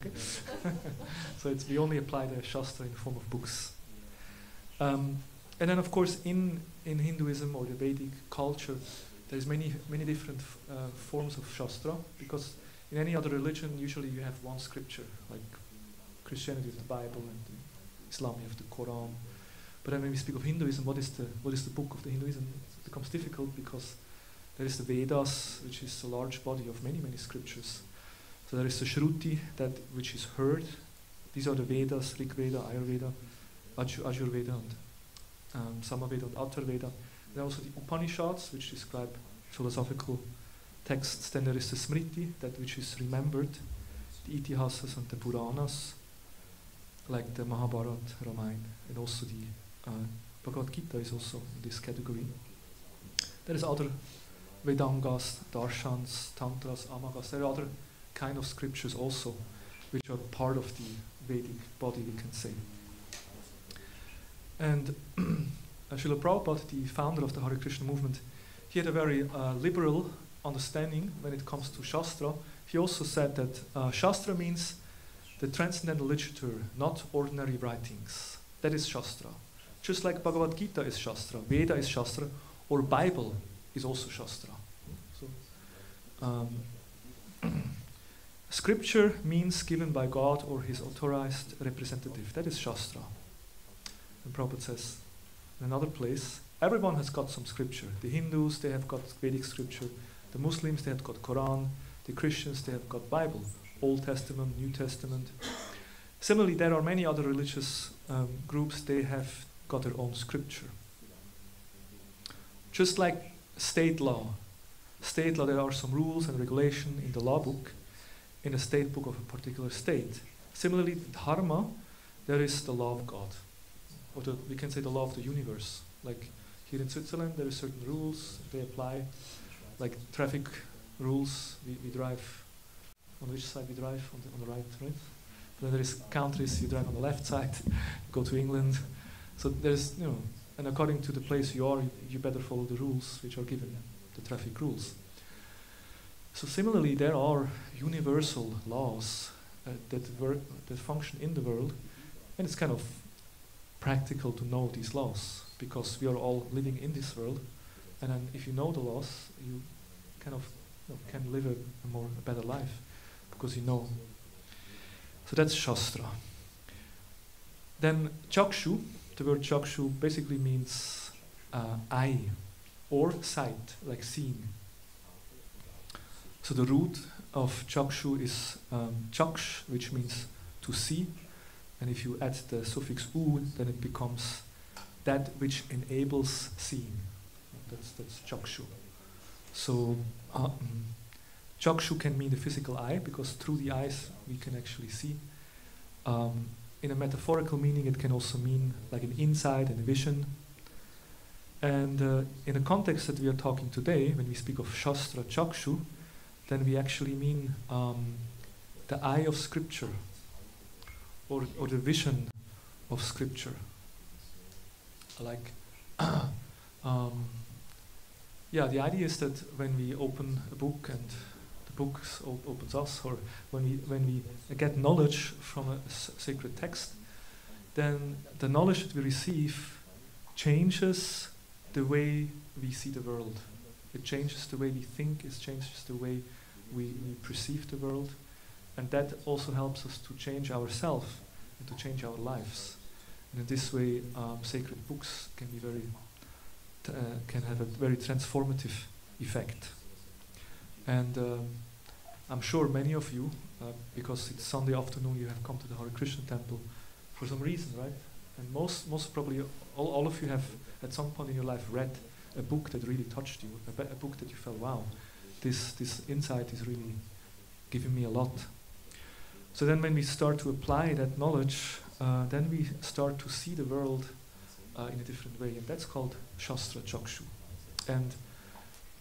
Okay, so we only apply the Shastra in the form of books. And then, of course, in Hinduism or the Vedic culture, there's many different forms of Shastra, because in any other religion, usually you have one scripture, like Christianity is the Bible, and Islam you have the Quran. But then when we speak of Hinduism, what is the book of the Hinduism? It becomes difficult because there is the Vedas, which is a large body of many scriptures. So there is the Shruti, that which is heard. These are the Vedas: Rig Veda, Ayurveda, Ajurveda, and Samaveda and Atharveda. There are also the Upanishads, which describe philosophical texts. Then there is the Smriti, that which is remembered, the Itihasas and the Puranas, like the Mahabharata, Ramayana, and also the Bhagavad Gita is also in this category. There is other Vedangas, Darshans, Tantras, Amagas. There are other kind of scriptures also, which are part of the Vedic body, we can say. And Srila Prabhupada, the founder of the Hare Krishna movement, he had a very liberal understanding when it comes to Shastra. He also said that Shastra means the transcendental literature, not ordinary writings. That is Shastra. Just like Bhagavad Gita is Shastra, Veda is Shastra, or Bible is also Shastra. So, scripture means given by God or his authorized representative. That is Shastra. And Prabhupada says in another place, everyone has got some scripture. The Hindus, they have got Vedic scripture. The Muslims, they have got Quran. The Christians, they have got Bible. Old Testament, New Testament. Similarly, there are many other religious groups, they have got their own scripture. Just like state law. State law, there are some rules and regulation in the law book, in the state book of a particular state. Similarly, dharma, there is the law of God. Or we can say the law of the universe. Like here in Switzerland, there are certain rules, they apply. Like traffic rules, we drive, on which side we drive? On the right? Then there is countries, you drive on the left side, go to England. So there's, and according to the place you are, you better follow the rules which are given, the traffic rules. So similarly, there are universal laws that function in the world, and it's kind of practical to know these laws, because we are all living in this world, and then if you know the laws, you kind of can live a better life, because you know. So that's Shastra. Then Chakshu, the word Chakshu basically means eye or sight, like seeing. So the root of Chakshu is Chaksh, which means to see, and if you add the suffix u, then it becomes that which enables seeing. That's Chakshu. So Chakshu can mean the physical eye, because through the eyes we can actually see. In a metaphorical meaning, it can also mean like an insight and a vision. And in the context that we are talking today, when we speak of Shastra Chakshu, then we actually mean the eye of Scripture, or the vision of Scripture. Like, the idea is that when we open a book and the book opens us, or when we get knowledge from a sacred text, then the knowledge that we receive changes the way we see the world. It changes the way we think, it changes the way we perceive the world, and that also helps us to change ourselves and to change our lives. And in this way, sacred books can be can have a very transformative effect. And I'm sure many of you, because it's Sunday afternoon, you have come to the Hare Krishna temple for some reason, right? And most probably all of you have at some point in your life read a book that really touched you, a book that you felt, wow, this insight is really giving me a lot. So then when we start to apply that knowledge, then we start to see the world in a different way, and that's called Shastra Chakshu. And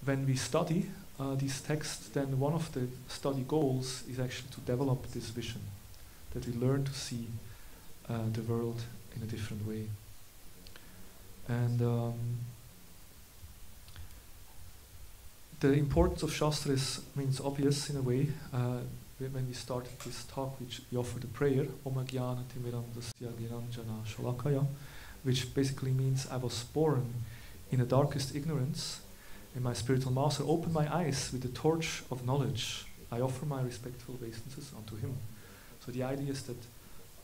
when we study these texts, then one of the study goals is actually to develop this vision, that we learn to see the world in a different way. And the importance of Shastra means obvious in a way. when we started this talk, we offered a prayer, Om Jnana Timirandasya Giranjana Shalakaya, which basically means I was born in the darkest ignorance, and my spiritual master opened my eyes with the torch of knowledge. I offer my respectful obeisances unto him. So the idea is that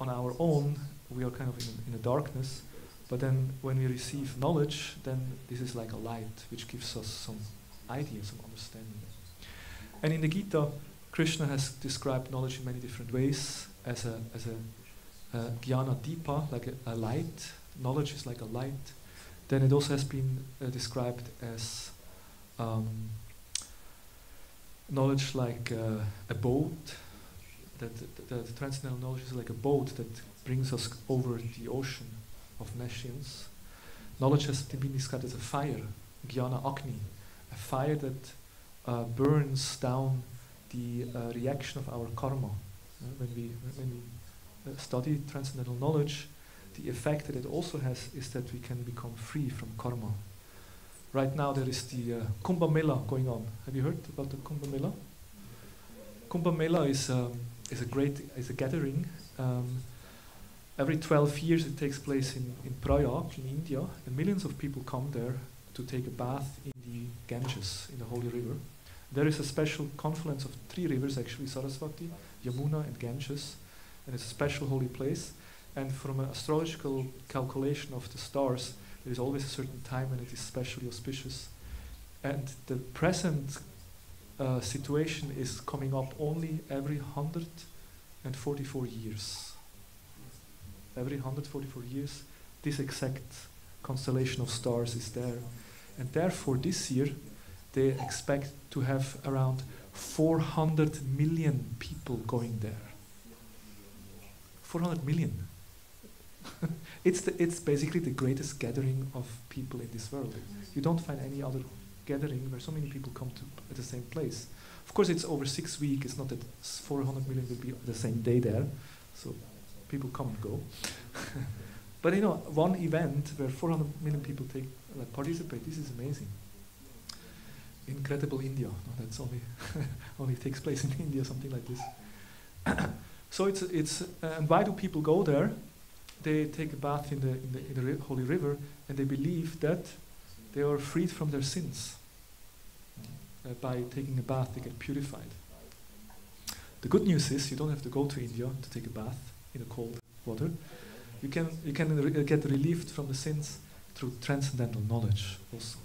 on our own, we are kind of in a darkness, but then when we receive knowledge, then this is like a light, which gives us some idea, some understanding. And in the Gita, Krishna has described knowledge in many different ways, as a jnana deepa, like a light. Knowledge is like a light. Then it also has been described as knowledge like a boat. That the transcendental knowledge is like a boat that brings us over the ocean of nescience. Knowledge has been described as a fire, jnana agni, a fire that burns down the reaction of our karma. When we study transcendental knowledge, the effect that it also has is that we can become free from karma. Right now there is the Kumbh Mela going on. Have you heard about the Kumbh Mela? Kumbh Mela is a gathering. Every 12 years it takes place in Prayag in India, and millions of people come there to take a bath in the Ganges, in the holy river. There is a special confluence of 3 rivers actually, Saraswati, Yamuna and Ganges, and it's a special holy place. And from an astrological calculation of the stars, there is always a certain time when it is especially auspicious. And the present situation is coming up only every 144 years. Every 144 years, this exact constellation of stars is there. And therefore, this year, they expect to have around 400 million people going there. 400 million. It's basically the greatest gathering of people in this world. You don't find any other gathering where so many people come to at the same place. Of course, it's over 6 weeks. It's not that 400 million will be the same day there, so people come and go. But you know, one event where 400 million people participate, this is amazing. Incredible India. No, that's only takes place in India, something like this. So it's and why do people go there? They take a bath in the holy river, and they believe that they are freed from their sins. By taking a bath, they get purified. The good news is you don't have to go to India to take a bath in the cold water. You can get relieved from the sins through transcendental knowledge also.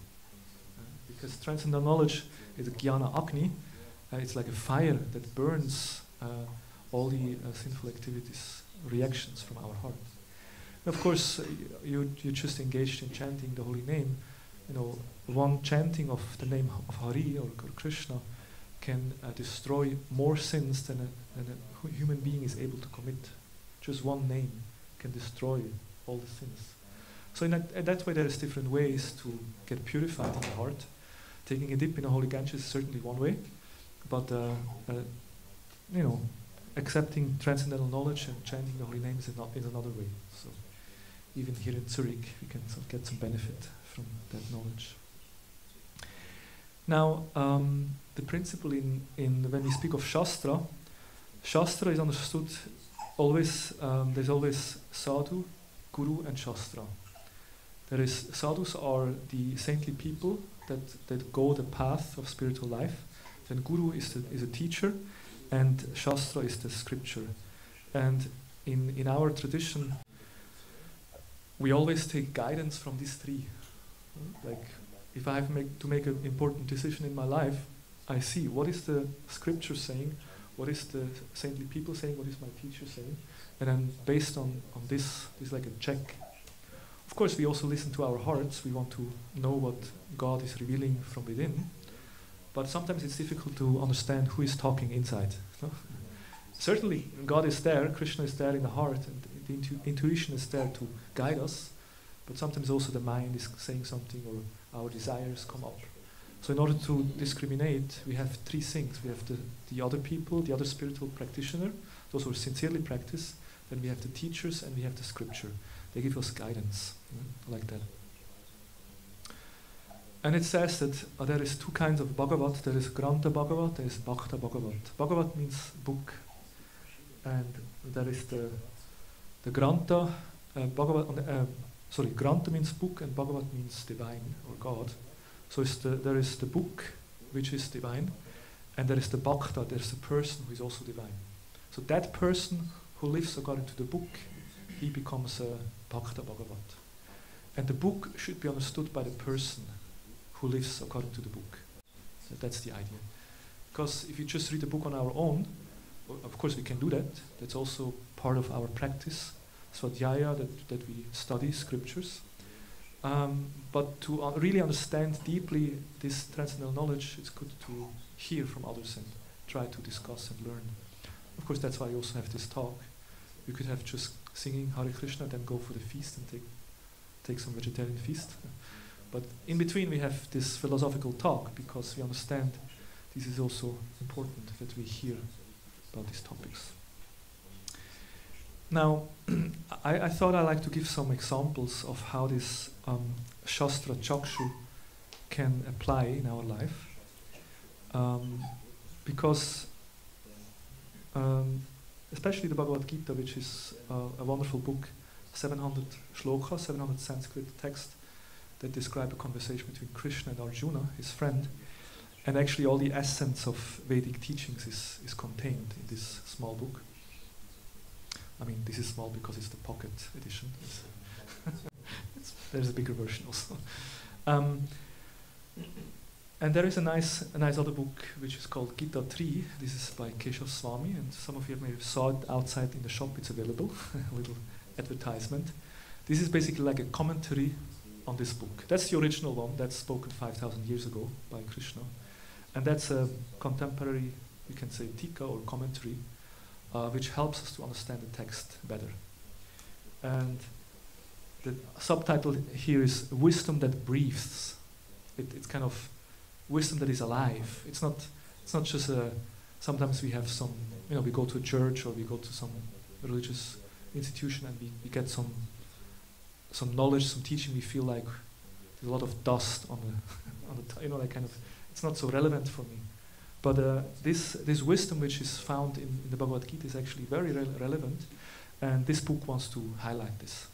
Because transcendental knowledge is a jnana agni. It's like a fire that burns all the sinful activities, reactions from our heart. And of course, you just engaged in chanting the holy name. You know, one chanting of the name of Hari or Krishna can destroy more sins than a human being is able to commit. Just one name can destroy all the sins. So in that way, there is different ways to get purified in the heart. Taking a dip in a holy Ganges is certainly one way, but you know, accepting transcendental knowledge and chanting the holy name is another way. So even here in Zurich, we can sort of get some benefit from that knowledge. Now, the principle in when we speak of Shastra, Shastra is understood always. There's always sadhu, guru, and Shastra. There is sadhus are the saintly people that go the path of spiritual life. Then guru is a teacher, and Shastra is the scripture. And in our tradition, we always take guidance from these 3. Like, if I have to make an important decision in my life, I see what is the scripture saying, what is the saintly people saying, what is my teacher saying, and then based on this is like a check. Of course, we also listen to our hearts. We want to know what God is revealing from within, but sometimes it's difficult to understand who is talking inside. No? Certainly, God is there, Krishna is there in the heart, and the intuition is there to guide us, but sometimes also the mind is saying something or our desires come up. So in order to discriminate, we have 3 things. We have the other people, the other spiritual practitioner, those who sincerely practice. Then we have the teachers, and we have the scripture. They give us guidance, like that. And it says that there is two kinds of Bhagavat. There is Grantha Bhagavat, there is Bhakta Bhagavat. Bhagavat means book, and there is the Grantha Bhagavat. Sorry, Grantha means book, and Bhagavat means divine or God. So there is the book, which is divine, and there is the Bhakta. There is the person who is also divine. So that person who lives according to the book, he becomes a Bhakta Bhagavat. And the book should be understood by the person who lives according to the book. So that's the idea. Because if you just read the book on our own, of course we can do that. That's also part of our practice, Swadhyaya, that we study scriptures. But to really understand deeply this transcendental knowledge, it's good to hear from others and try to discuss and learn. Of course, that's why you also have this talk. You could have just singing Hare Krishna, then go for the feast and take some vegetarian feast. But in between we have this philosophical talk, because we understand this is also important that we hear about these topics. Now, I thought I'd like to give some examples of how this Shastra Chakshu can apply in our life. Because especially the Bhagavad Gita, which is a wonderful book, 700 shlokas, 700 Sanskrit text that describe a conversation between Krishna and Arjuna, his friend, and actually all the essence of Vedic teachings is contained in this small book. I mean, this is small because it's the pocket edition. There's a bigger version also. And there is a nice other book which is called Gita 3. This is by Keshav Swami, and some of you may have saw it outside in the shop. It's available, a little advertisement. This is basically like a commentary on this book. That's the original one that's spoken 5,000 years ago by Krishna. And that's a contemporary, you can say, tika or commentary, which helps us to understand the text better. And the subtitle here is Wisdom That Breathes. It's kind of wisdom that is alive. It's not just sometimes we have some, we go to a church or we go to some religious institution and we get some knowledge, some teaching. We feel like there's a lot of dust on the like kind of, it's not so relevant for me. But this wisdom which is found in the Bhagavad Gita is actually very relevant, and this book wants to highlight this.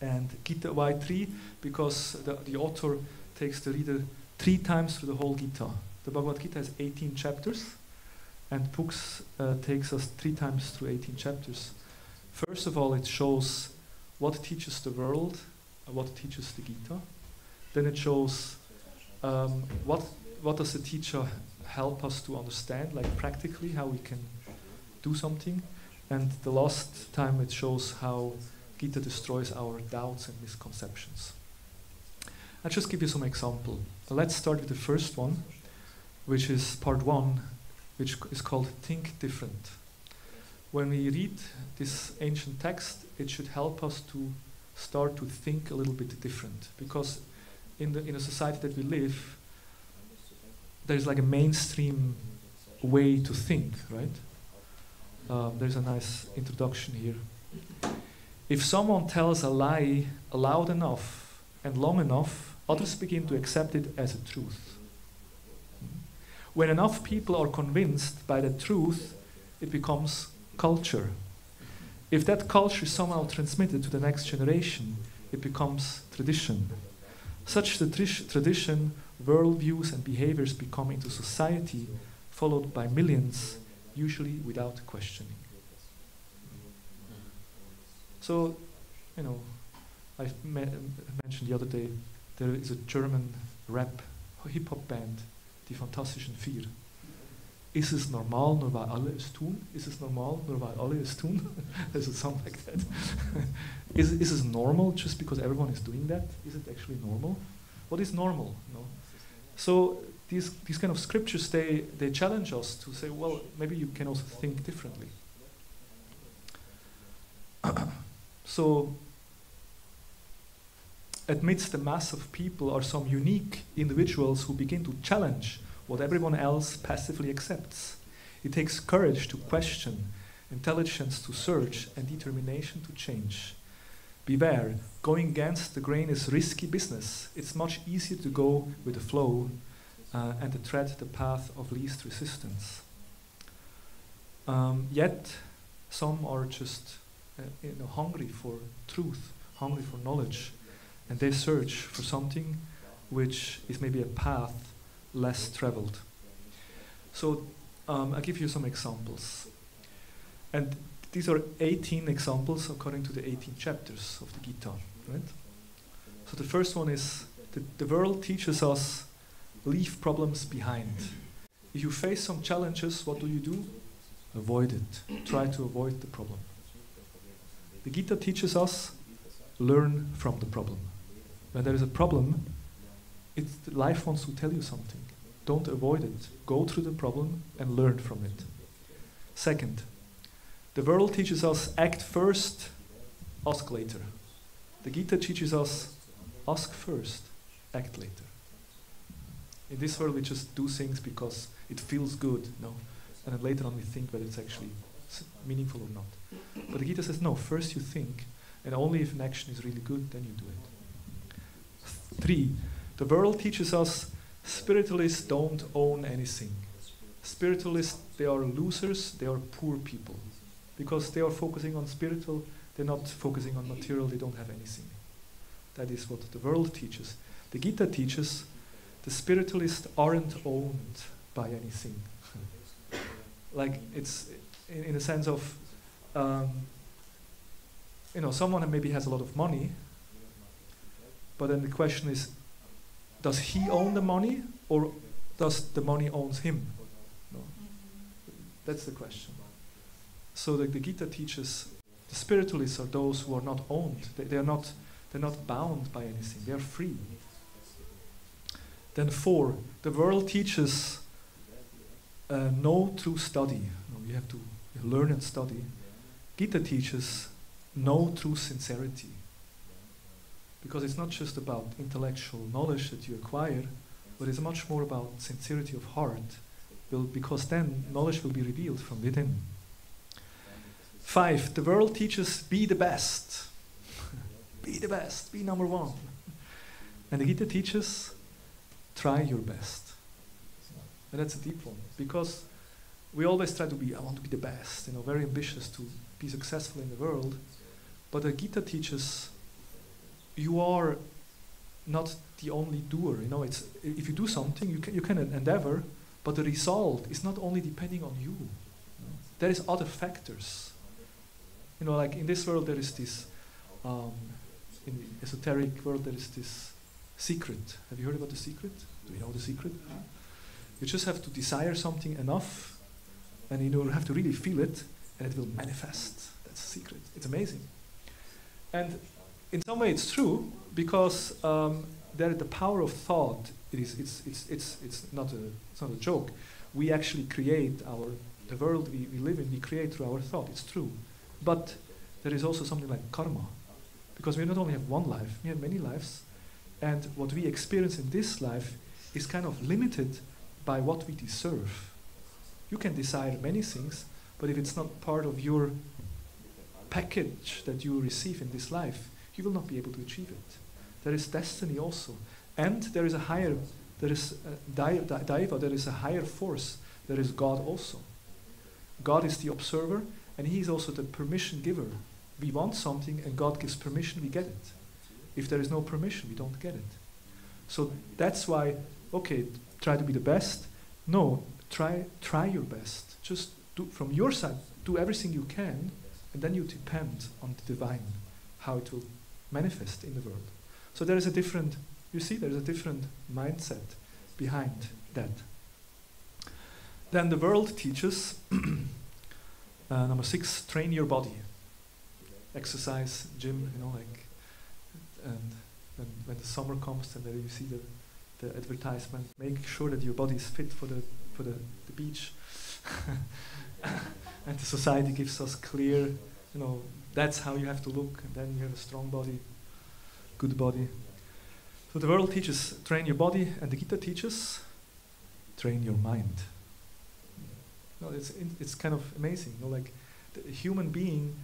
And Gita, why 3? Because the author takes the reader 3 times through the whole Gita. The Bhagavad Gita has 18 chapters, and books takes us 3 times through 18 chapters. First of all, it shows what teaches the world, what teaches the Gita. Then it shows what does the teacher help us to understand, like practically how we can do something. And the last time it shows how Gita destroys our doubts and misconceptions. I'll just give you some example. Let's start with the first one, which is part 1, which is called Think Different. When we read this ancient text, it should help us to start to think a little bit different, because in a society that we live, there's like a mainstream way to think, right? There's a nice introduction here. If someone tells a lie loud enough and long enough, others begin to accept it as a truth. When enough people are convinced by the truth, it becomes culture. If that culture is somehow transmitted to the next generation, it becomes tradition. Such tradition, worldviews and behaviors become into society, followed by millions, usually without questioning. So, I mentioned the other day, there is a German rap hip-hop band, die Fantastischen Vier. Ist es normal, nur weil alle es tun? Ist es normal, nur weil alle es tun? There's a song like that. Is it normal just because everyone is doing that? Is it actually normal? What is normal? So these kind of scriptures, they challenge us to say, well, maybe you can also think differently. So amidst the mass of people are some unique individuals who begin to challenge what everyone else passively accepts. It takes courage to question, intelligence to search, and determination to change. Beware, going against the grain is risky business. It's much easier to go with the flow and to tread the path of least resistance. Yet, some are just hungry for truth, hungry for knowledge, and they search for something which is maybe a path less traveled. So I'll give you some examples. And these are 18 examples according to the 18 chapters of the Gita. Right? So the first one is, the world teaches us, leave problems behind. If you face some challenges, what do? Avoid it. Try to avoid the problem. The Gita teaches us, learn from the problem. When there is a problem, life wants to tell you something. Don't avoid it. Go through the problem and learn from it. Second, the world teaches us, act first, ask later. The Gita teaches us, ask first, act later. In this world we just do things because it feels good, no? And then later on we think whether it's actually meaningful or not. But the Gita says, no, first you think, and only if an action is really good, then you do it. 3, the world teaches us, spiritualists don't own anything. Spiritualists, they are losers, they are poor people. Because they are focusing on spiritual, they're not focusing on material, they don't have anything. That is what the world teaches. The Gita teaches, the spiritualists aren't owned by anything. Like it's in a sense of, someone maybe has a lot of money, but then the question is, does he own the money or does the money owns him? No. That's the question. So the Gita teaches the spiritualists are those who are not owned. They're not bound by anything. They are free. Then 4, the world teaches know through study. You have to learn and study. Gita teaches know through sincerity. Because it's not just about intellectual knowledge that you acquire, but it's much more about sincerity of heart. Because then knowledge will be revealed from within. 5, the world teaches be the best. Be the best, be number 1. And the Gita teaches try your best. And that's a deep one, because we always try to be, I want to be the best, very ambitious to be successful in the world. But the Gita teaches you are not the only doer. It's, if you do something, you can endeavor, but the result is not only depending on you. There is other factors. Like in this world there is this, in the esoteric world there is this secret. Have you heard about the secret? Do you know the secret? You just have to desire something enough, and you have to really feel it, and it will manifest. That's the secret. It's amazing. And in some way it's true, because the power of thought, it's not a joke. We actually create the world we live in, we create through our thought. It's true. But there is also something like karma, because we not only have one life, we have many lives, and what we experience in this life is kind of limited by what we deserve. You can desire many things, but if it's not part of your package that you receive in this life, you will not be able to achieve it. There is destiny also, and there is a higher, there is daiva, there is a higher force, there is God also. God is the observer, and he is also the permission giver. We want something and God gives permission, we get it. If there is no permission, we don't get it. So that's why, okay, try to be the best. No, try your best. Just do from your side, do everything you can, and then you depend on the divine, how it will manifest in the world. So there is a different, there is a different mindset behind that. Then the world teaches number 6, train your body. Exercise, gym, and when the summer comes, and there you see the advertisement, make sure that your body is fit for the beach. And the society gives us clear, that's how you have to look, and then you have a strong body, good body. So the world teaches train your body, and the Gita teaches train your mind. It's kind of amazing. Like the human being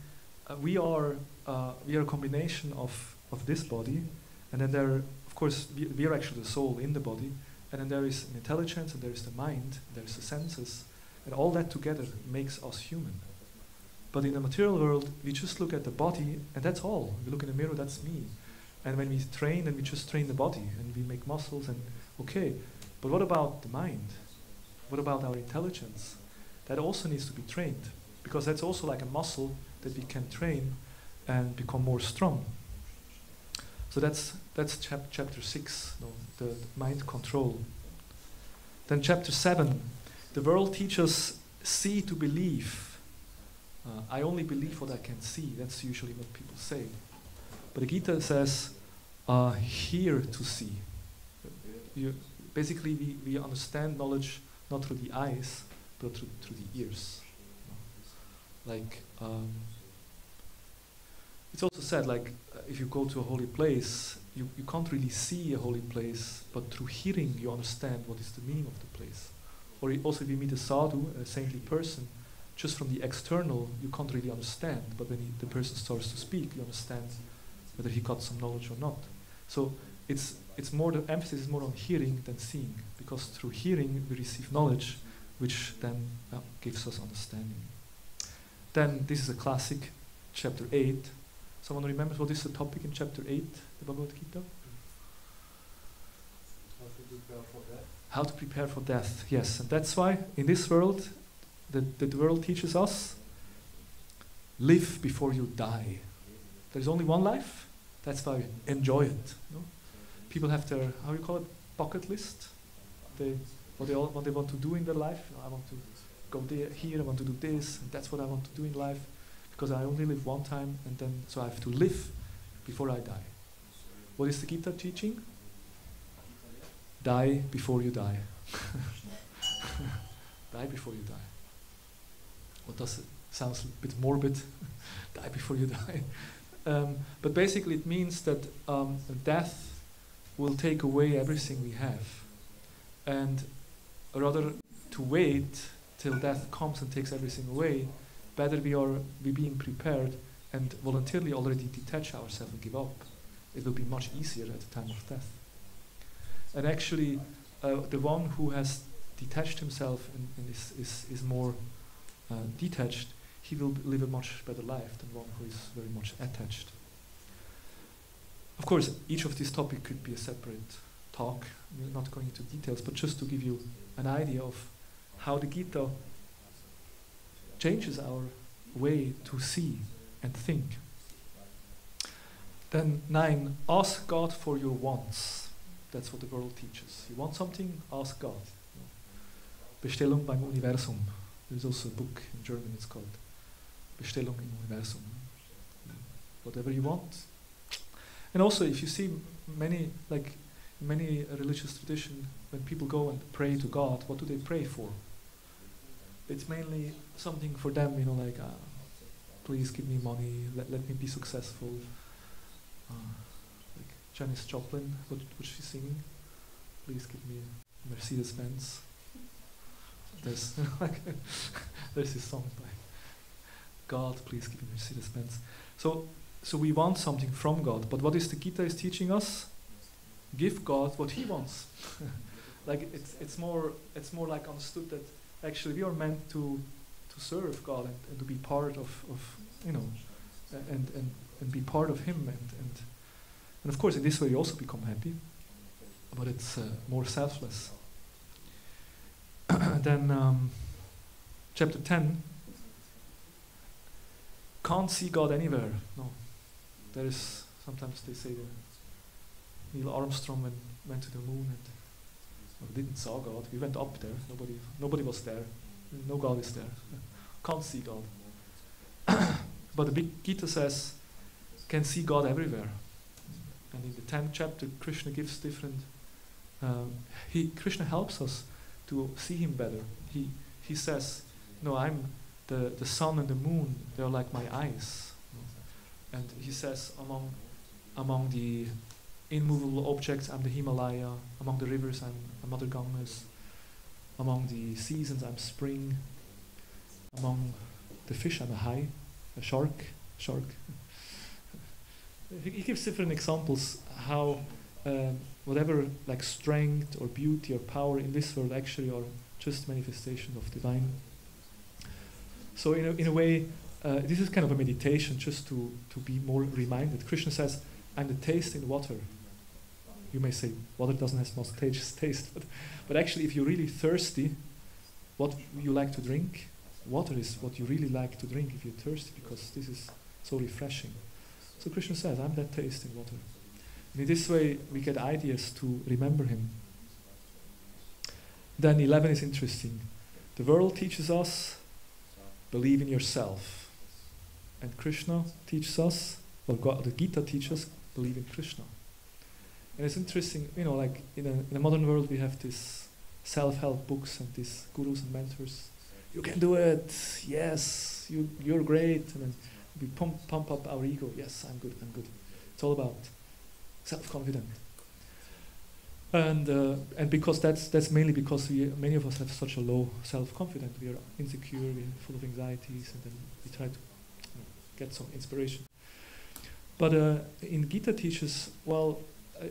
we are a combination of this body, and then there, of course, we are actually the soul in the body, and then there is an intelligence, and there is the mind, there is the senses, and all that together makes us human. But in the material world, we just look at the body, and that's all. We look in the mirror, that's me. And when we train, then we just train the body, and we make muscles, and okay. But what about the mind? What about our intelligence? That also needs to be trained, because that's also like a muscle that we can train and become more strong. So that's chapter 6, the mind control. Then chapter 7, the world teaches see to believe. I only believe what I can see. That's usually what people say. But the Gita says, hear to see. Basically, we understand knowledge not through the eyes, but through the ears. Like, it's also said, like, if you go to a holy place, you can't really see a holy place, but through hearing you understand what is the meaning of the place. Or also if you meet a sadhu, a saintly person, just from the external, you can't really understand, but when the person starts to speak, you understand whether he got some knowledge or not. So it's more, the emphasis is more on hearing than seeing, because through hearing we receive knowledge, which then gives us understanding. Then this is a classic, chapter 8. Someone remembers what is the topic in chapter 8, the Bhagavad Gita? How to prepare for death. How to prepare for death, yes. And that's why in this world, the world teaches us, live before you die. There's only one life, that's why enjoy it. No? People have their, how you call it, bucket list. What they want to do in their life. I want to go there, here, I want to do this, and that's what I want to do in life, because I only live one time, and then so I have to live before I die. What is the Gita teaching? Die before you die. Die before you die. What does it sounds a bit morbid? Die before you die. But basically it means that death will take away everything we have. And rather to wait till death comes and takes everything away, better we being prepared and voluntarily already detach ourselves and give up. It will be much easier at the time of death. And actually, the one who has detached himself and is more detached, he will live a much better life than one who is very much attached. Of course, each of these topics could be a separate talk. We're not going into details, but just to give you an idea of how the Gita changes our way to see and think. Then 9, ask God for your wants. That's what the world teaches. You want something? Ask God. Bestellung beim Universum. There's also a book in German, it's called Bestellung im Universum. Whatever you want. And also, if you see many religious traditions, when people go and pray to God, what do they pray for? It's mainly something for them, like, please give me money, let me be successful. Like Janis Joplin, what she's singing? Please give me a Mercedes-Benz. There's this song by God, please give me Mercedes-Benz. So we want something from God, but what is the Gita is teaching us? Give God what He wants. Like it's more like understood that actually we are meant to serve God and to be part of and be part of Him and of course in this way you also become happy, but it's more selfless. Then chapter 10, can't see God anywhere. No, there is sometimes they say that Neil Armstrong went to the moon and we didn't saw God. We went up there. Nobody was there. No God is there. Can't see God. But the big Gita says, can see God everywhere. And in the 10th chapter, Krishna gives different. Krishna helps us to see Him better. He says, no, I'm the sun and the moon. They are like my eyes. And he says, among the immovable objects, I'm the Himalaya. Among the rivers, I'm Mother Ganges. Among the seasons, I'm spring. Among the fish, I'm a shark. shark. He gives different examples how whatever like strength or beauty or power in this world actually are just manifestation of divine. So in a way, this is kind of a meditation just to be more reminded. Krishna says, I'm the taste in water. You may say, water doesn't have much taste, but actually if you're really thirsty, what you like to drink, water is what you really like to drink if you're thirsty, because this is so refreshing. So Krishna says, I'm that taste in water. And in this way, we get ideas to remember him. Then 11 is interesting. The world teaches us, believe in yourself. And Krishna teaches us, or God, the Gita teaches us, believe in Krishna. And it's interesting, like in a modern world, we have these self-help books and these gurus and mentors. You can do it. Yes, you're great. And then we pump up our ego. Yes, I'm good. It's all about self-confidence. And because that's mainly because many of us have such a low self-confidence. We are insecure. We're full of anxieties, and then we try to get some inspiration. But in Gita teaches,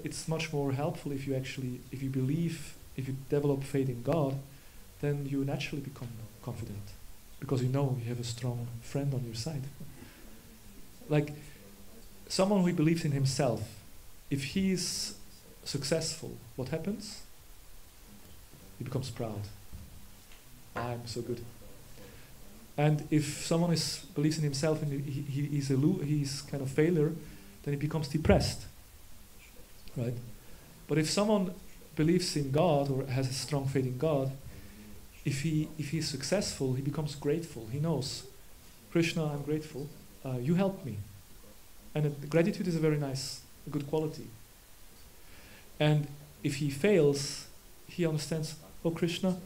it's much more helpful if you believe, if you develop faith in God, then you naturally become confident, because you know you have a strong friend on your side. Like someone who believes in himself, if he is successful, what happens? He becomes proud. I'm so good. And if someone believes in himself and he's kind of failure, then he becomes depressed, right? But if someone believes in God or has a strong faith in God, if he's successful, he becomes grateful. He knows, Krishna, I'm grateful. You helped me. And gratitude is a very nice, good quality. And if he fails, he understands, oh Krishna,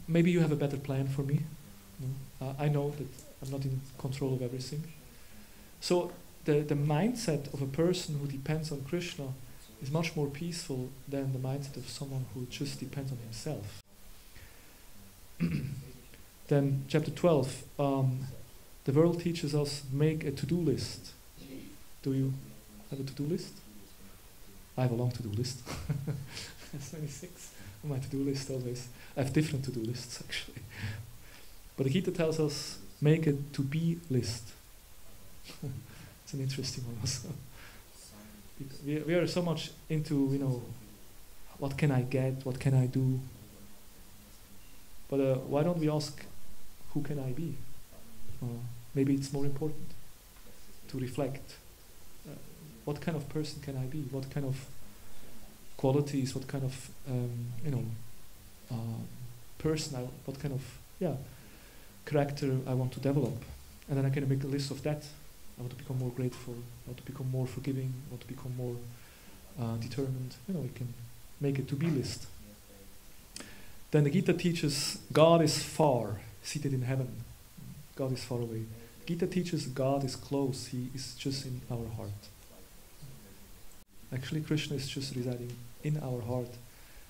maybe you have a better plan for me. I know that I'm not in control of everything. So the mindset of a person who depends on Krishna is much more peaceful than the mindset of someone who just depends on himself. Then chapter 12, the world teaches us make a to-do list. Do you have a to-do list? I have a long to-do list. There's many things on my to-do list always. I have different to-do lists actually. But the Gita tells us make a to-be list. It's an interesting one also. We are so much into, what can I get, what can I do? But why don't we ask, who can I be? Maybe it's more important to reflect. What kind of person can I be? What kind of qualities? What kind of person? What kind of character I want to develop? And then I can make a list of that. I want to become more grateful. I want to become more forgiving. I want to become more determined. We can make a to-be list. Then the Gita teaches God is far, seated in heaven. God is far away. Gita teaches God is close. He is just in our heart. Actually, Krishna is just residing in our heart.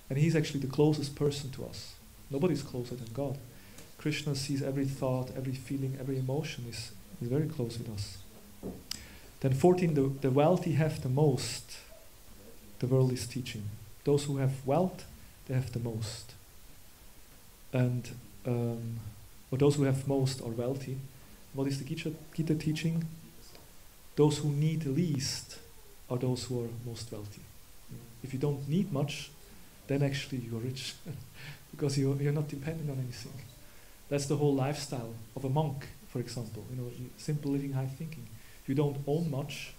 And he's actually the closest person to us. Nobody is closer than God. Krishna sees every thought, every feeling, every emotion is very close with us. Then 14, the wealthy have the most, the world is teaching. Those who have wealth, they have the most. And or those who have most are wealthy. What is the Gita teaching? Those who need least are those who are most wealthy. If you don't need much, then actually you're rich because you're not dependent on anything. That's the whole lifestyle of a monk, for example. Simple living, high thinking. You don't own much,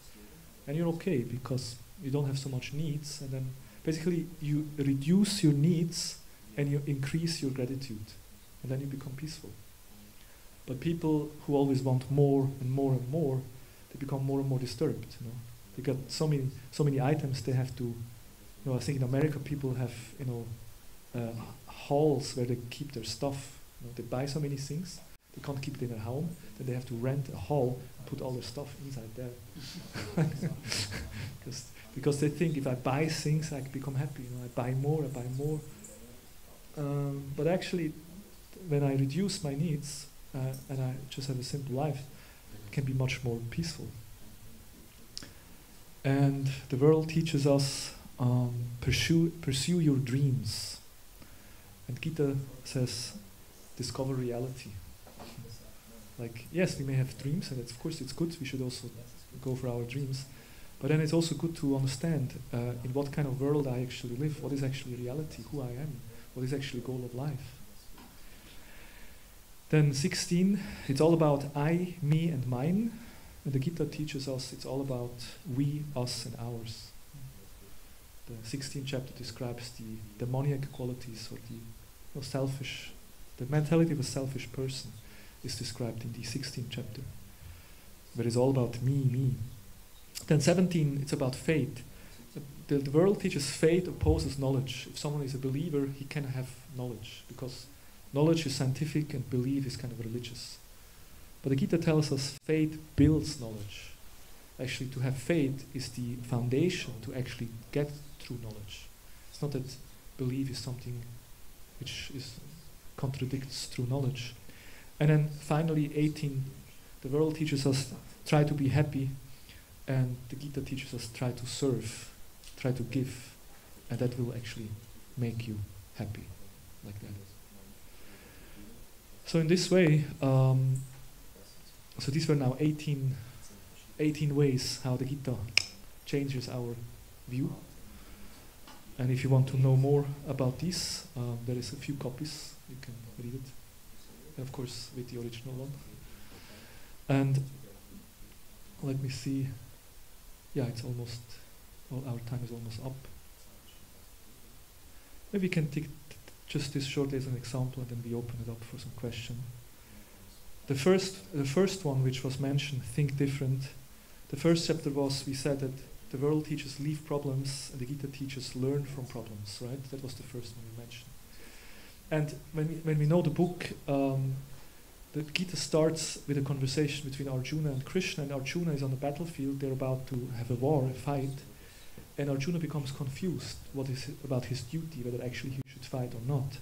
and you're okay because you don't have so much needs. And then basically you reduce your needs and you increase your gratitude, and then you become peaceful. But people who always want more and more and more, they become more and more disturbed. They got so many items they have to. I think in America people have halls where they keep their stuff. They buy so many things, they can't keep it in their home, then they have to rent a hall and put all their stuff inside there. Because they think if I buy things, I become happy. I buy more. But actually, when I reduce my needs and I just have a simple life, can be much more peaceful. And the world teaches us pursue your dreams. And Gita says, discover reality. Like, yes, we may have dreams, and of course it's good, we should also go for our dreams. But then it's also good to understand in what kind of world I actually live, what is actually reality, who I am, what is actually goal of life. Then 16, it's all about I, me, and mine. And the Gita teaches us it's all about we, us, and ours. The 16th chapter describes the demoniac qualities, or the selfish, the mentality of a selfish person is described in the 16th chapter, where it's all about me, me. Then 17, it's about faith. The world teaches faith opposes knowledge. If someone is a believer, he can have knowledge, because knowledge is scientific and belief is kind of religious. But the Gita tells us faith builds knowledge. Actually, to have faith is the foundation to actually get through knowledge. It's not that belief is something which contradicts through knowledge. And then finally, 18, the world teaches us try to be happy, and the Gita teaches us try to serve, try to give, and that will actually make you happy, like that. So in this way, so these were now 18 ways how the Gita changes our view. And if you want to know more about these, there is a few copies, you can read it. And of course, with the original one. And let me see. Yeah, it's almost, our time is almost up. Maybe we can take just this shortly as an example, and then we open it up for some question. The first one which was mentioned, think different. The first chapter was, we said that the world teaches leave problems, and the Gita teaches learn from problems, right? That was the first one we mentioned. And when we know the book, the Gita starts with a conversation between Arjuna and Krishna, and Arjuna is on the battlefield, they're about to have a war, a fight, and Arjuna becomes confused about his duty, whether actually he should fight or not.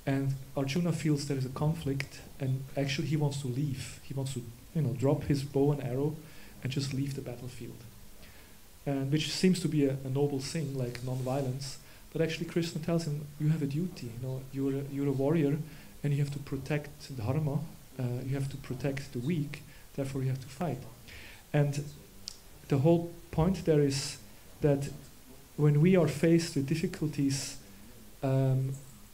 And Arjuna feels there is a conflict, and actually he wants to leave. He wants to, drop his bow and arrow and just leave the battlefield. And which seems to be a noble thing, like non-violence. But actually Krishna tells him, you have a duty. You're a warrior, and you have to protect the dharma. You have to protect the weak. Therefore, you have to fight. And the whole point there is that when we are faced with difficulties,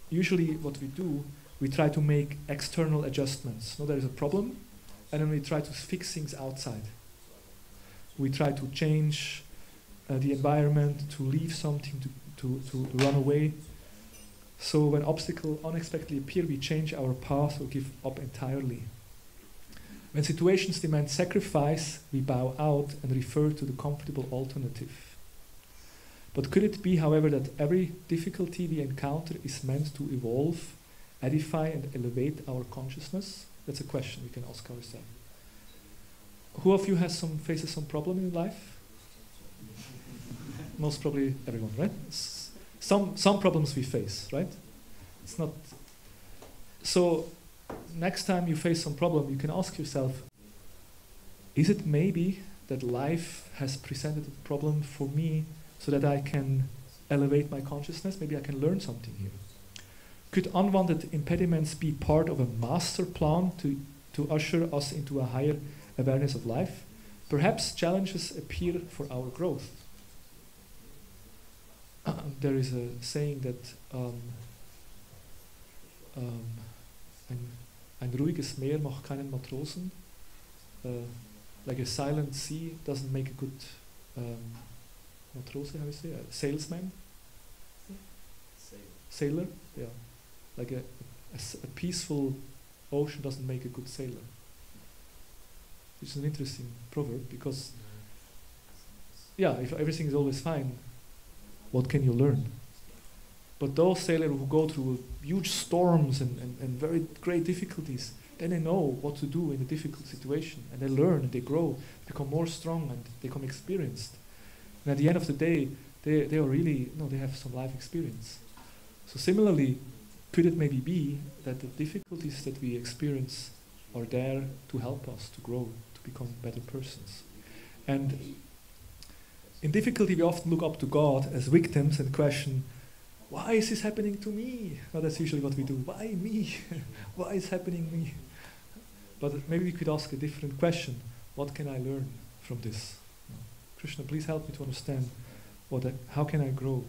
usually what we do, we try to make external adjustments. There is a problem, and then we try to fix things outside. We try to change the environment, to leave something, to run away. So when obstacles unexpectedly appear, we change our path or give up entirely. When situations demand sacrifice, we bow out and refer to the comfortable alternative. But could it be, however, that every difficulty we encounter is meant to evolve, edify, and elevate our consciousness? That's a question we can ask ourselves. Who of you faces some problem in life? Most probably everyone, right? Some problems we face, right? It's not. So next time you face some problem, you can ask yourself, is it maybe that life has presented a problem for me so that I can elevate my consciousness? Maybe I can learn something here. Could unwanted impediments be part of a master plan to usher us into a higher awareness of life? Perhaps challenges appear for our growth. There is a saying that ein ruhiges Meer macht keinen Matrosen. Like a silent sea doesn't make a good Matrose, how you say, a salesman? Sailor? Yeah. Like a peaceful ocean doesn't make a good sailor. Which is an interesting proverb, because if everything is always fine, what can you learn? But those sailors who go through huge storms and very great difficulties, then they know what to do in a difficult situation, and they learn and they grow, become more strong, and they become experienced. And at the end of the day, they are really, they have some life experience. So similarly, could it maybe be that the difficulties that we experience are there to help us to grow, to become better persons. And in difficulty, we often look up to God as victims and question, why is this happening to me? Well, that's usually what we do. Why me? Why is happening me? But maybe we could ask a different question. What can I learn from this? Krishna, please help me to understand how can I grow?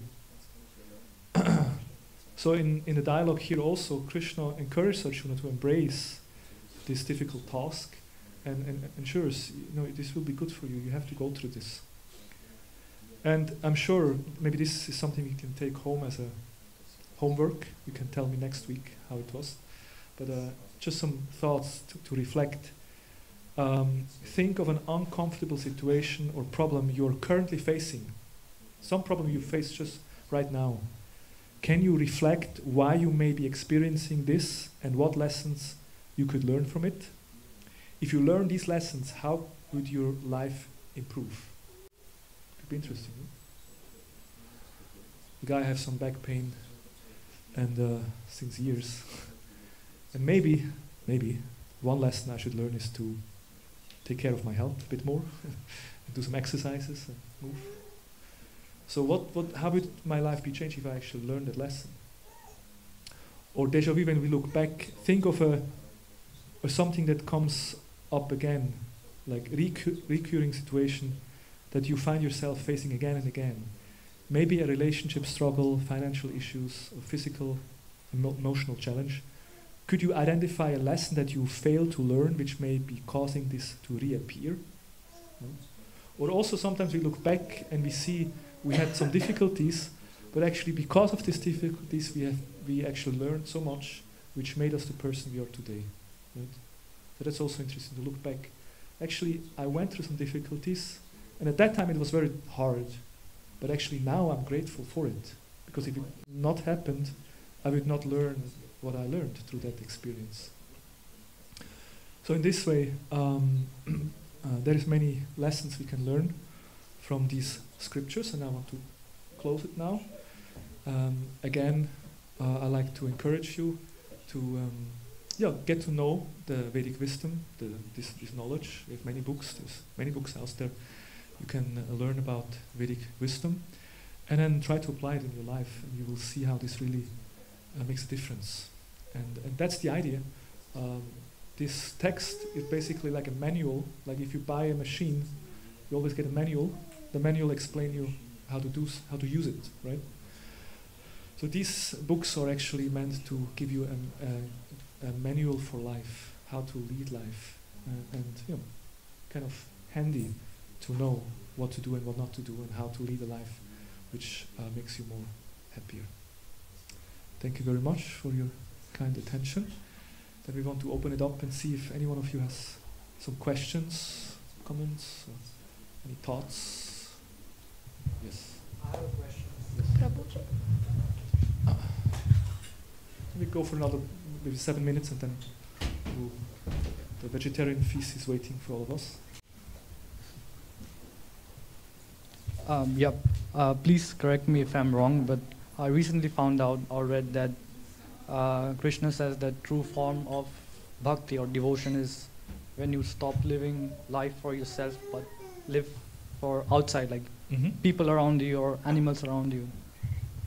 So in the dialogue here also, Krishna encourages Arjuna to embrace this difficult task and ensures, this will be good for you. You have to go through this. And I'm sure maybe this is something you can take home as a homework. You can tell me next week how it was. But just some thoughts to reflect. Think of an uncomfortable situation or problem you're currently facing. Some problem you face just right now. Can you reflect why you may be experiencing this and what lessons you could learn from it? If you learn these lessons, how would your life improve? Could be interesting. The guy has some back pain and since years. And maybe one lesson I should learn is to take care of my health a bit more and do some exercises and move. So how would my life be changed if I actually learned that lesson? Or déjà vu, when we look back, think of something that comes up again, like recurring situation that you find yourself facing again and again. Maybe a relationship struggle, financial issues, or physical, emotional challenge. Could you identify a lesson that you failed to learn which may be causing this to reappear? No? Or also sometimes we look back and we see we had some difficulties, but actually because of these difficulties we actually learned so much which made us the person we are today. Right? So that's also interesting to look back. Actually, I went through some difficulties, and at that time it was very hard, but actually now I'm grateful for it, because if it not happened, I would not learn what I learned through that experience. So in this way, there is many lessons we can learn from these scriptures, and I want to close it now. Again, I like to encourage you to get to know the Vedic wisdom, this knowledge. We have many books. There's many books out there. You can learn about Vedic wisdom, and then try to apply it in your life, and you will see how this really makes a difference. And that's the idea. This text is basically like a manual. Like if you buy a machine, you always get a manual. The manual explains you how to use it, right? So these books are actually meant to give you a manual for life, how to lead life, and kind of handy to know what to do and what not to do, and how to lead a life which makes you more happier. Thank you very much for your kind attention. Then we want to open it up and see if any one of you has some questions, comments, or any thoughts. Yes. I have a question. Yes. We go for another maybe 7 minutes, and then the vegetarian feast is waiting for all of us. Please correct me if I'm wrong, but I recently found out or read that Krishna says that true form of bhakti or devotion is when you stop living life for yourself but live for outside, like people around you or animals around you.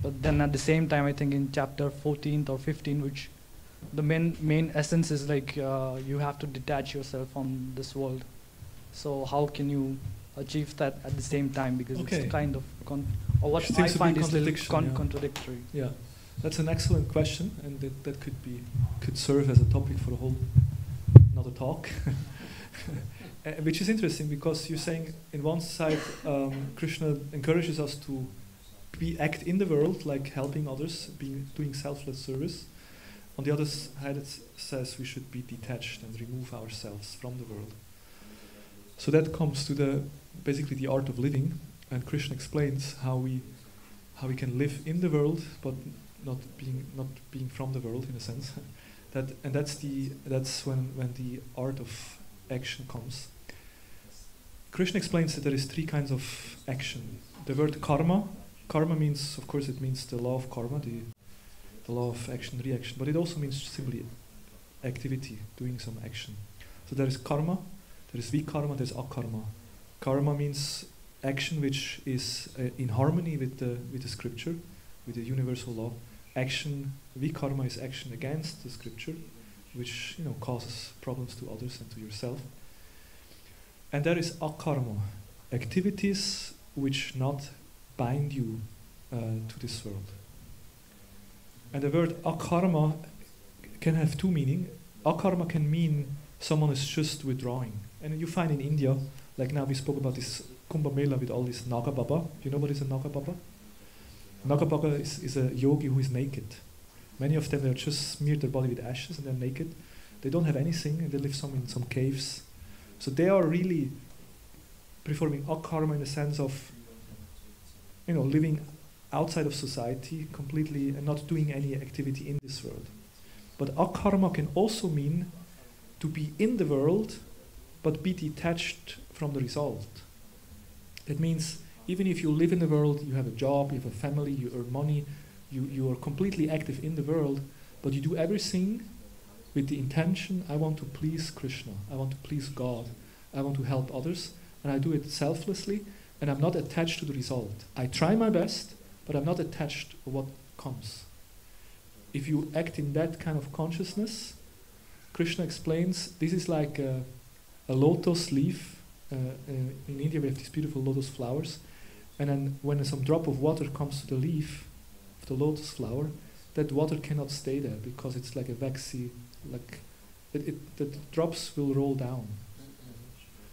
But then at the same time, I think in chapter 14 or 15, which the main essence is like you have to detach yourself from this world. So how can you achieve that at the same time? Because it's kind of, or what I find is contradictory. Yeah, that's an excellent question, and that could serve as a topic for another talk. Which is interesting, because you're saying in one side Krishna encourages us to act in the world, like helping others, doing selfless service. On the other side, it says we should be detached and remove ourselves from the world. So that comes to basically the art of living, and Krishna explains how we can live in the world but not being from the world, in a sense. That's when the art of action comes. Krishna explains that there is 3 kinds of action. The word karma means, of course, it means the law of karma, the law of action, reaction, but it also means simply activity, doing some action. So there is karma, There is vikarma, there is akarma. Karma means action which is in harmony with the scripture, with the universal law. Action, vikarma is action against the scripture, which causes problems to others and to yourself. And there is akarma, activities which not bind you to this world. And the word akarma can have two meanings. Akarma can mean someone is just withdrawing. And you find in India, like now we spoke about this Kumbh Mela with all this Naga Baba. Do you know what is a Naga Baba? Naga Baba is a yogi who is naked. Many of them, they just smeared their body with ashes and they're naked. They don't have anything and they live in some caves. So they are really performing akarma in the sense of living outside of society completely and not doing any activity in this world. But akarma can also mean to be in the world but be detached from the result. That means even if you live in the world, you have a job, you have a family, you earn money, you are completely active in the world, but you do everything with the intention, I want to please Krishna, I want to please God, I want to help others, and I do it selflessly, and I'm not attached to the result. I try my best, but I'm not attached to what comes. If you act in that kind of consciousness, Krishna explains, this is like a lotus leaf. In India we have these beautiful lotus flowers, and then when some drop of water comes to the leaf of the lotus flower, that water cannot stay there because it's like a waxy, the drops will roll down.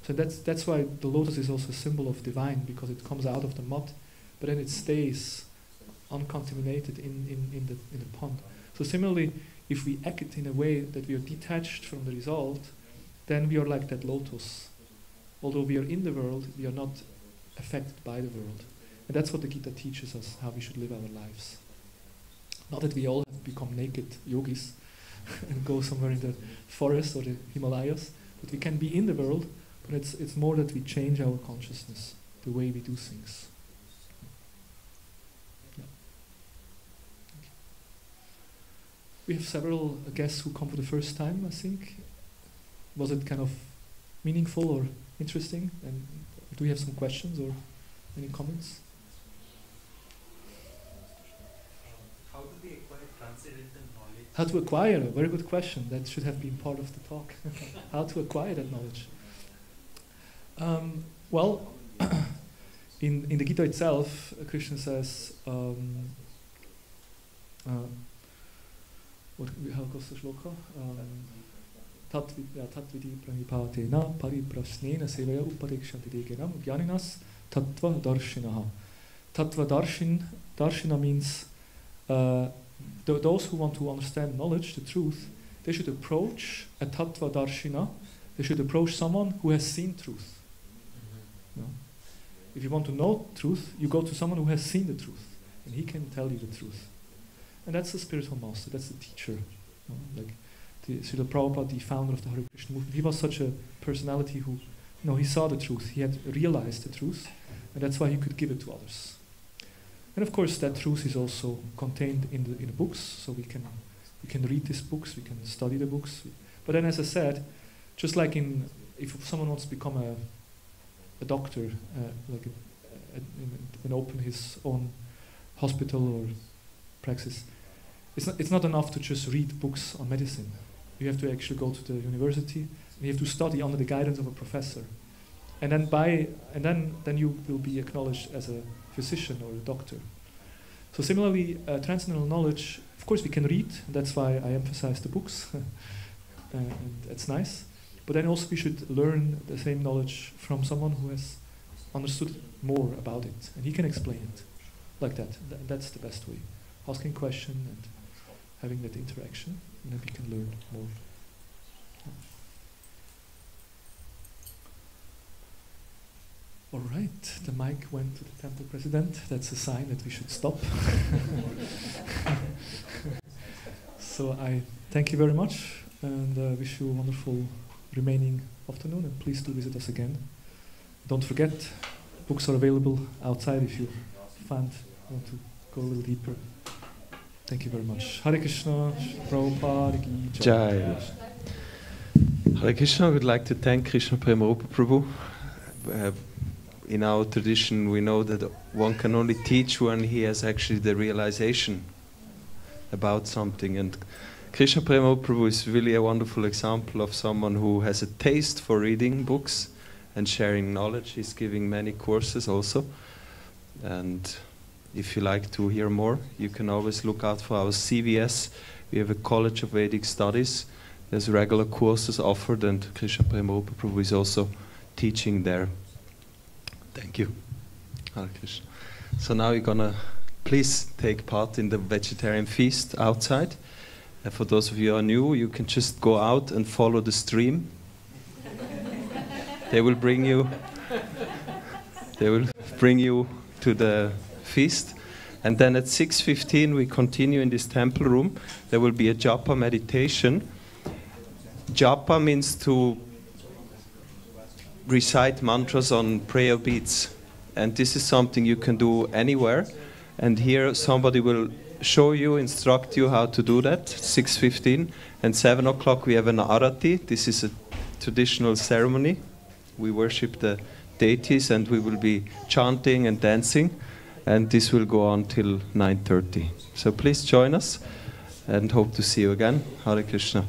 So that's why the lotus is also a symbol of divine, because it comes out of the mud, but then it stays uncontaminated in the pond. So similarly, if we act in a way that we are detached from the result, then we are like that lotus. Although we are in the world, we are not affected by the world. And that's what the Gita teaches us, how we should live our lives. Not that we all have become naked yogis and go somewhere in the forest or the Himalayas, but we can be in the world, but it's more that we change our consciousness, the way we do things. Yeah. We have several guests who come for the first time, I think. Was it kind of meaningful or interesting? And do we have some questions or any comments? How do we acquire transcendental knowledge? How to acquire? A very good question. That should have been part of the talk. How to acquire that knowledge? Well, in the Gita itself, Krishna says, how goes the shloka? Tatvidi pranipatena pariprasnena sevaya upadekshanti degenam jnaninas tattva darshinaha. Tattva darshina means those who want to understand knowledge, the truth, they should approach a tattva darshina. They should approach someone who has seen truth. No? If you want to know truth, you go to someone who has seen the truth, and he can tell you the truth. And that's the spiritual master, that's the teacher. No? Like Srila Prabhupada, the founder of the Hare Krishna movement, he was such a personality who, he saw the truth, he had realized the truth, and that's why he could give it to others. And of course, that truth is also contained in the books, so we can read these books, we can study the books. But then, as I said, just like if someone wants to become a doctor, and open his own hospital or praxis, it's not enough to just read books on medicine. You have to actually go to the university, and you have to study under the guidance of a professor. And then you will be acknowledged as a physician or a doctor. So similarly, transcendental knowledge, of course we can read, and that's why I emphasize the books, and that's nice. But then also we should learn the same knowledge from someone who has understood more about it, and he can explain it like that. That's the best way. Asking questions and having that interaction, and then we can learn more. All right, the mic went to the temple president. That's a sign that we should stop. So I thank you very much, and wish you a wonderful remaining afternoon, and please do visit us again. Don't forget, books are available outside if you want to go a little deeper. Thank you very much. Hare Krishna, Prabhupada ki Jai. Hare Krishna, I would like to thank Krishna Premarupa Prabhu. In our tradition, we know that one can only teach when he has actually the realization about something. And Krishna Premarupa Prabhu is really a wonderful example of someone who has a taste for reading books and sharing knowledge. He's giving many courses also. And if you like to hear more, you can always look out for our CVS. We have a College of Vedic Studies. There's regular courses offered, and Krishna Premarupa Prabhu is also teaching there. Thank you. Hare Krishna. So now you're going to please take part in the vegetarian feast outside. And for those of you who are new, you can just go out and follow the stream. They will bring you to the feast. And then at 6:15 we continue in this temple room. There will be a japa meditation. Japa means to recite mantras on prayer beads. And this is something you can do anywhere. And here somebody will show you, instruct you how to do that, 6:15. And 7 o'clock we have an arati. This is a traditional ceremony. We worship the deities and we will be chanting and dancing. And this will go on till 9:30. So please join us and hope to see you again. Hare Krishna.